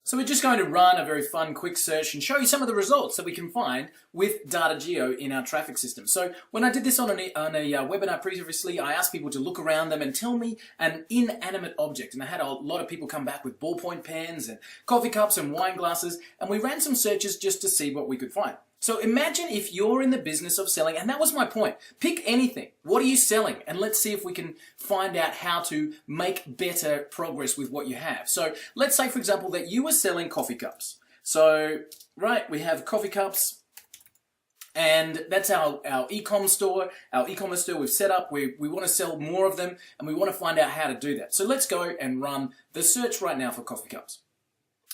So we're just going to run a very fun quick search and show you some of the results that we can find with Data JEO in our traffic system. So when I did this on a webinar previously, I asked people to look around them and tell me an inanimate object. And I had a lot of people come back with ballpoint pens and coffee cups and wine glasses. And we ran some searches just to see what we could find. So imagine if you're in the business of selling, and that was my point. Pick anything. What are you selling? And let's see if we can find out how to make better progress with what you have. So let's say, for example, that you were selling coffee cups. So, right, we have coffee cups, and that's our e-com store, our e-commerce store we've set up. We want to sell more of them, and we want to find out how to do that. So let's go and run the search right now for coffee cups.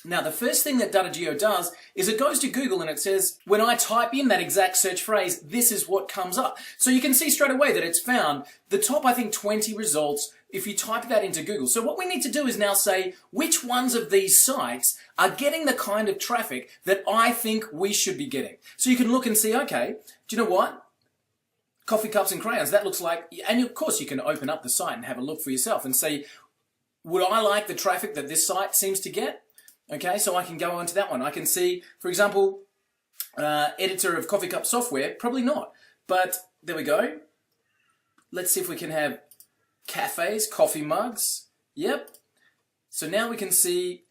Now, the first thing that Data JEO does is it goes to Google and it says, when I type in that exact search phrase, this is what comes up. So you can see straight away that it's found the top, I think, 20 results if you type that into Google. So what we need to do is now say, which ones of these sites are getting the kind of traffic that I think we should be getting? So you can look and see, okay, do you know what? Coffee cups and crayons, that looks like, and of course you can open up the site and have a look for yourself and say, would I like the traffic that this site seems to get? Okay, so I can go on to that one. I can see, for example, editor of coffee cup software, probably not. But there we go. Let's see if we can have cafes, coffee mugs. Yep. So now we can see,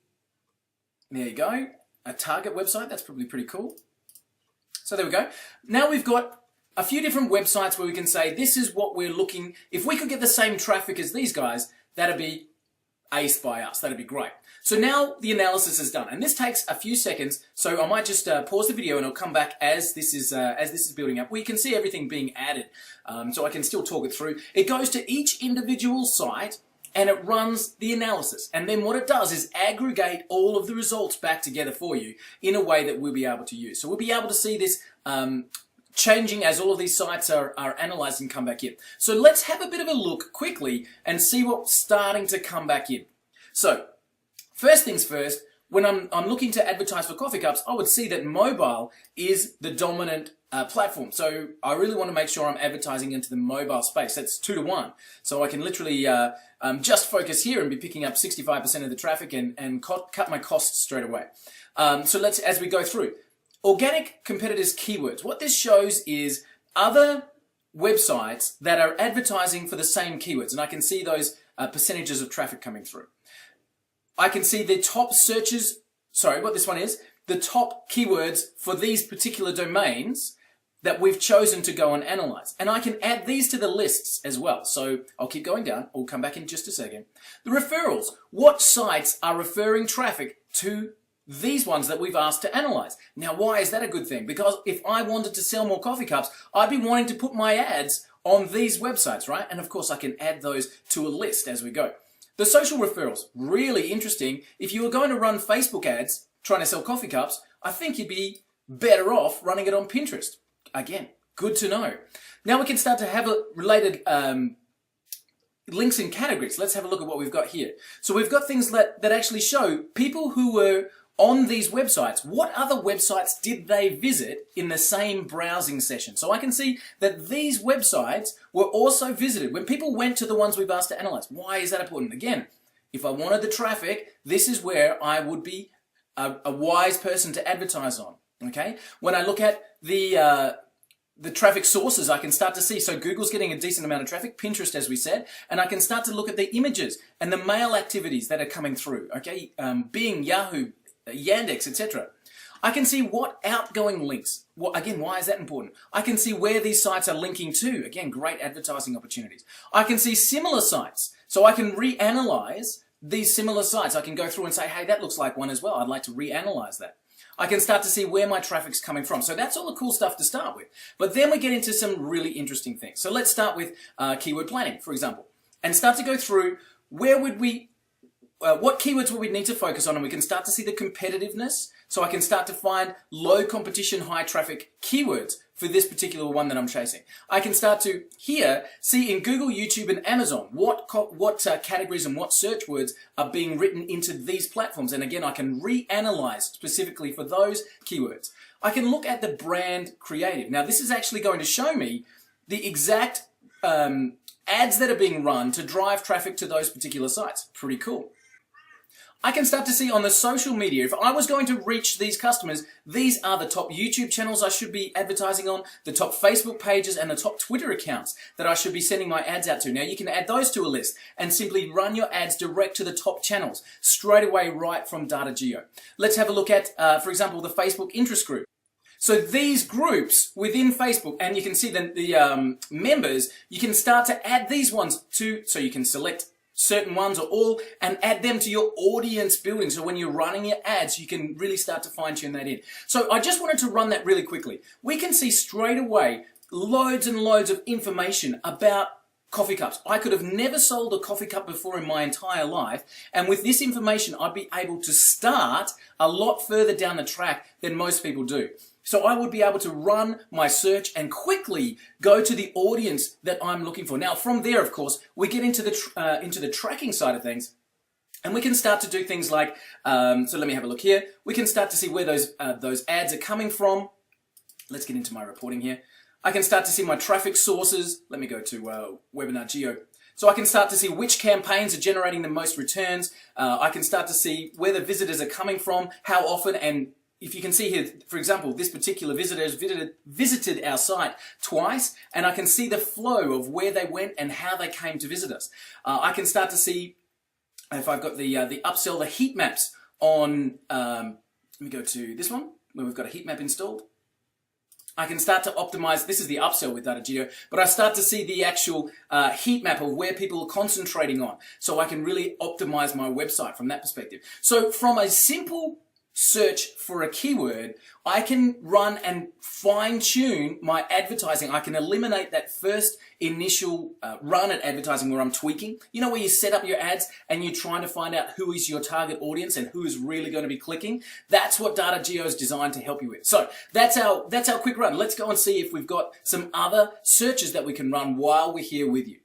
there you go, a Target website. That's probably pretty cool. So there we go. Now we've got a few different websites where we can say, this is what we're looking, if we could get the same traffic as these guys, that'd be aced by us. That'd be great. So now the analysis is done, and this takes a few seconds. So I might just pause the video and I'll come back as this is building up. We can see everything being added, so I can still talk it through. It goes to each individual site and it runs the analysis, and then what it does is aggregate all of the results back together for you in a way that we'll be able to use. So we'll be able to see this changing as all of these sites are analyzed and come back in. So let's have a bit of a look quickly and see what's starting to come back in. So first things first, when I'm looking to advertise for coffee cups, I would see that mobile is the dominant platform. So I really want to make sure I'm advertising into the mobile space. That's 2 to 1. So I can literally just focus here and be picking up 65% of the traffic and cut my costs straight away. So let's, as we go through, organic competitors keywords. What this shows is other websites that are advertising for the same keywords. And I can see those percentages of traffic coming through. I can see the top searches, what this one is, the top keywords for these particular domains that we've chosen to go and analyze. And I can add these to the lists as well. So I'll keep going down. We'll come back in just a second. The referrals. What sites are referring traffic to these ones that we've asked to analyze? Now, why is that a good thing? Because if I wanted to sell more coffee cups, I'd be wanting to put my ads on these websites, right? And of course, I can add those to a list as we go. The social referrals, really interesting. If you were going to run Facebook ads trying to sell coffee cups, I think you'd be better off running it on Pinterest. Again, good to know. Now we can start to have a related links and categories. Let's have a look at what we've got here. So we've got things that actually show people who were on these websites. What other websites did they visit in the same browsing session? So I can see that these websites were also visited when people went to the ones we've asked to analyze. Why is that important? Again, if I wanted the traffic, this is where I would be a wise person to advertise on. Okay. When I look at the traffic sources, I can start to see, so Google's getting a decent amount of traffic, Pinterest as we said, and I can start to look at the images and the mail activities that are coming through, okay, Bing, Yahoo, Yandex, etc. I can see what outgoing links, again, why is that important? I can see where these sites are linking to, again, great advertising opportunities. I can see similar sites, so I can reanalyze these similar sites. I can go through and say, hey, that looks like one as well, I'd like to reanalyze that. I can start to see where my traffic's coming from. So that's all the cool stuff to start with. But then we get into some really interesting things. So let's start with keyword planning, for example, and start to go through where would we, what keywords would we need to focus on, and we can start to see the competitiveness. So I can start to find low competition, high traffic keywords for this particular one that I'm chasing. I can start to here see in Google, YouTube, and Amazon what categories and what search words are being written into these platforms. And again, I can reanalyze specifically for those keywords. I can look at the brand creative. Now, this is actually going to show me the exact ads that are being run to drive traffic to those particular sites. Pretty cool. I can start to see on the social media, if I was going to reach these customers, these are the top YouTube channels I should be advertising on, the top Facebook pages, and the top Twitter accounts that I should be sending my ads out to. Now you can add those to a list and simply run your ads direct to the top channels straight away right from Data JEO. Let's have a look at, for example, the Facebook interest group. So these groups within Facebook, and you can see the members, you can start to add these ones to, so you can select certain ones or all and add them to your audience building. So when you're running your ads, you can really start to fine tune that in. So I just wanted to run that really quickly. We can see straight away loads and loads of information about coffee cups. I could have never sold a coffee cup before in my entire life, and with this information I'd be able to start a lot further down the track than most people do. So I would be able to run my search and quickly go to the audience that I'm looking for. Now from there, of course, we get into the tracking side of things, and we can start to do things like, so let me have a look here. We can start to see where those ads are coming from. Let's get into my reporting here. I can start to see my traffic sources. Let me go to Webinar JEO. So I can start to see which campaigns are generating the most returns. I can start to see where the visitors are coming from, how often, and if you can see here, for example, this particular visitor has visited our site twice, and I can see the flow of where they went and how they came to visit us. I can start to see if I've got the upsell, the heat maps on, let me go to this one, where we've got a heat map installed. I can start to optimize, this is the upsell with Data JEO, but I start to see the actual heat map of where people are concentrating on, so I can really optimize my website from that perspective. So from a simple search for a keyword, I can run and fine-tune my advertising. I can eliminate that first initial run at advertising where I'm tweaking. You know, where you set up your ads and you're trying to find out who is your target audience and who is really going to be clicking. That's what Data JEO is designed to help you with. So that's our quick run. Let's go and see if we've got some other searches that we can run while we're here with you.